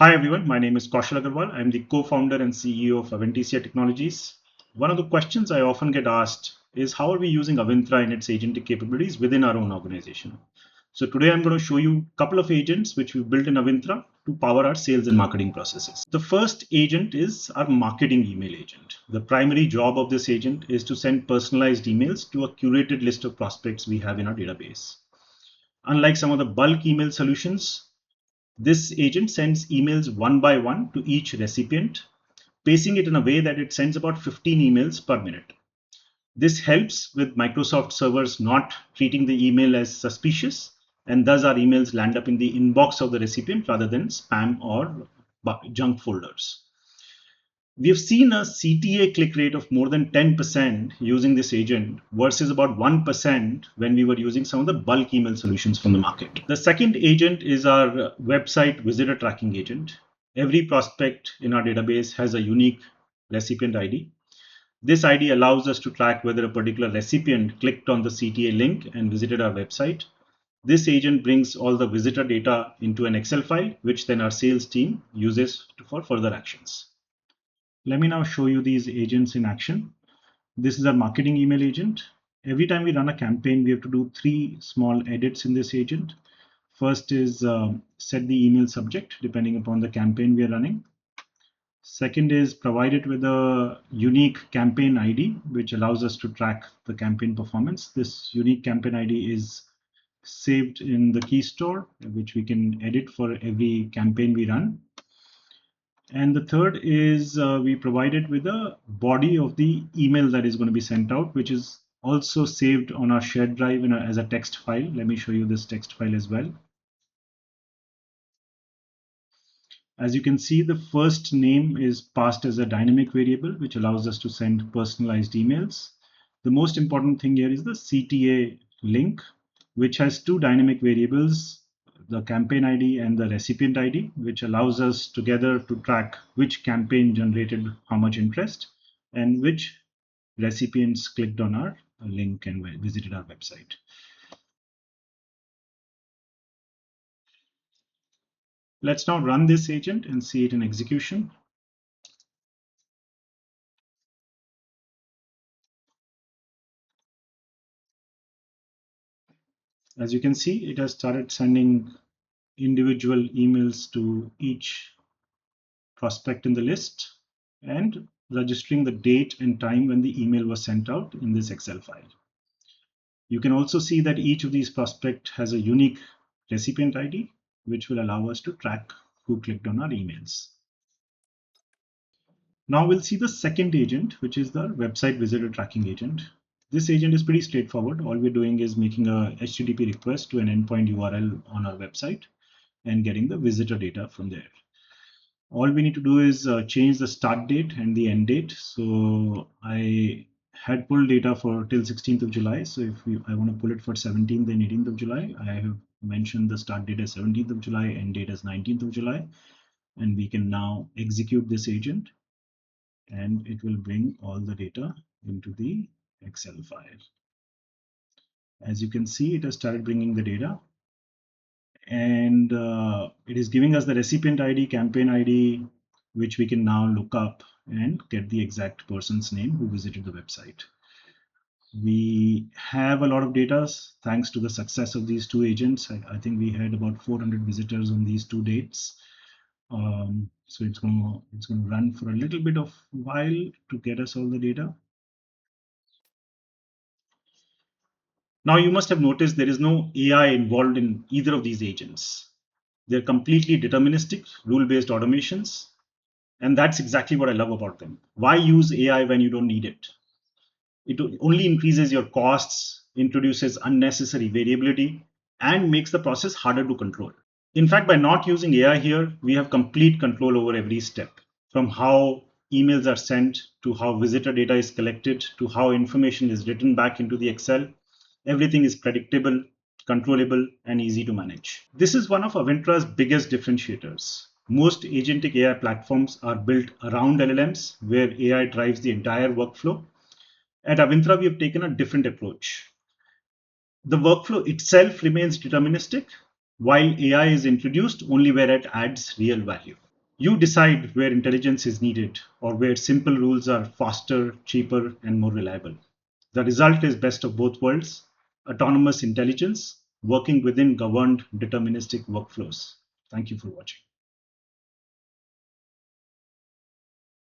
Hi everyone, my name is Kaushal Agarwal. I'm the co-founder and CEO of Aventisia Technologies. One of the questions I often get asked is how are we using Avintra and its agentic capabilities within our own organization? So today I'm going to show you a couple of agents which we've built in Avintra to power our sales and marketing processes. The first agent is our marketing email agent. The primary job of this agent is to send personalized emails to a curated list of prospects we have in our database. Unlike some of the bulk email solutions, this agent sends emails one by one to each recipient, pacing it in a way that it sends about 15 emails per minute. This helps with Microsoft servers not treating the email as suspicious, and thus our emails land up in the inbox of the recipient rather than spam or junk folders. We have seen a CTA click rate of more than 10% using this agent versus about 1% when we were using some of the bulk email solutions from the market. The second agent is our website visitor tracking agent. Every prospect in our database has a unique recipient ID. This ID allows us to track whether a particular recipient clicked on the CTA link and visited our website. This agent brings all the visitor data into an Excel file, which then our sales team uses for further actions. Let me now show you these agents in action. This is our marketing email agent. Every time we run a campaign, we have to do three small edits in this agent. First is set the email subject depending upon the campaign we are running. Second is provide it with a unique campaign ID, which allows us to track the campaign performance. This unique campaign ID is saved in the key store, which we can edit for every campaign we run. And the third is we provide it with a body of the email that is going to be sent out, which is also saved on our shared drive as a text file. Let me show you this text file as well. As you can see, the first name is passed as a dynamic variable, which allows us to send personalized emails. The most important thing here is the CTA link, which has two dynamic variables, the campaign ID and the recipient ID, which allows us together to track which campaign generated how much interest and which recipients clicked on our link and visited our website. Let's now run this agent and see it in execution. As you can see, it has started sending individual emails to each prospect in the list and registering the date and time when the email was sent out in this Excel file. You can also see that each of these prospects has a unique recipient ID, which will allow us to track who clicked on our emails. Now we'll see the second agent, which is the website visitor tracking agent. This agent is pretty straightforward. All we're doing is making a HTTP request to an endpoint URL on our website and getting the visitor data from there. All we need to do is change the start date and the end date. So I had pulled data for till 16th of July. So if I want to pull it for 17th and 18th of July, I have mentioned the start date as 17th of July, end date as 19th of July. And we can now execute this agent and it will bring all the data into the Excel file. As you can see, it has started bringing the data. And it is giving us the recipient ID, campaign ID, which we can now look up and get the exact person's name who visited the website. We have a lot of data thanks to the success of these two agents. I think we had about 400 visitors on these two dates. So it's going to run for a little bit of while to get us all the data. Now you must have noticed there is no AI involved in either of these agents. They're completely deterministic, rule-based automations. And that's exactly what I love about them. Why use AI when you don't need it? It only increases your costs, introduces unnecessary variability, and makes the process harder to control. In fact, by not using AI here, we have complete control over every step, from how emails are sent to how visitor data is collected to how information is written back into the Excel. Everything is predictable, controllable, and easy to manage. This is one of Avintra's biggest differentiators. Most agentic AI platforms are built around LLMs, where AI drives the entire workflow. At Avintra, we have taken a different approach. The workflow itself remains deterministic, while AI is introduced only where it adds real value. You decide where intelligence is needed or where simple rules are faster, cheaper, and more reliable. The result is best of both worlds: autonomous intelligence working within governed deterministic workflows. Thank you for watching.